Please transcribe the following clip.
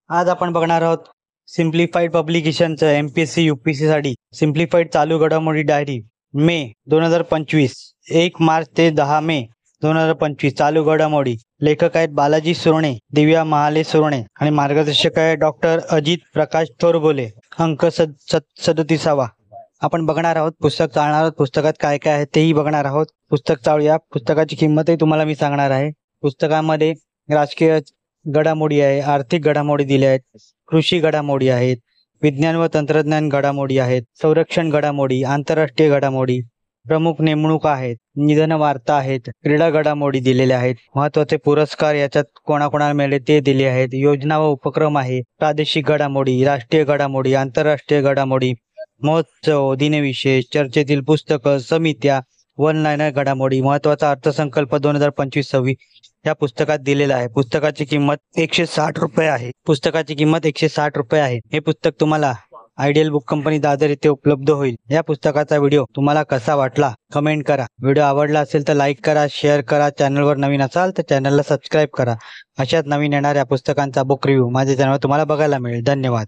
आज आपण बघणार आहोत सिम्प्लिफाईड पब्लिकेशनचं एमपीएससी यूपीएससी साठी सिम्प्लिफाईड चालू घडामोडी डायरी मे 2025 1 मार्च ते 10 मे 2025 चालू घडामोडी। लेखक आहेत बालाजी सुरणे, दिव्या महाले सुरणे आणि मार्गदर्शक आहे डॉक्टर अजित प्रकाश थोरबोले। अंक 37वा आपण बघणार आहोत। पुस्तक चाळणार आहोत, पुस्तकात काय काय आहे तेही बघणार आहोत। पुस्तक चाळूया। पुस्तकाची किंमतही तुम्हाला मी सांगणार आहे। पुस्तकामध्ये राजकीय घडामोडी आहे, आर्थिक घडामोडी दिल्या आहेत, कृषी घडामोडी आहेत, विज्ञान व तंत्रज्ञान घडामोडी आहेत, संरक्षण घडामोडी, आंतरराष्ट्रीय घडामोडी, प्रमुख नेमणूक आहेत, निधन वार्ता आहेत, क्रीडा घडामोडी दिलेल्या आहेत, महत्त्वाचे पुरस्कार याच्यात कोणाकोणाला मिळाले ते दिले आहेत, योजना व उपक्रम आहे, प्रादेशिक घडामोडी, राष्ट्रीय घडामोडी, आंतरराष्ट्रीय घडामोडी, महोत्सव, दिनविशेष, चर्चेतील पुस्तकं, समित्या, वन लाईनर घडामोडी, महत्त्वाचा अर्थसंकल्प 2025-26 या पुस्तकात दिलेला आहे। पुस्तकाची किंमत 160 रुपये आहे। पुस्तकाची किंमत 160 रुपये आहे। हे पुस्तक तुम्हाला आयडियल बुक कंपनी दादर येथे उपलब्ध होईल। या पुस्तकाचा व्हिडिओ तुम्हाला कसा वाटला कमेंट करा। व्हिडिओ आवडला असेल तर लाईक करा, शेअर करा। चॅनलवर नवीन असाल तर चॅनलला सबस्क्राईब करा। अशाच नवीन येणाऱ्या पुस्तकांचा बुक रिव्ह्यू माझ्या चॅनलवर तुम्हाला बघायला मिळेल। धन्यवाद।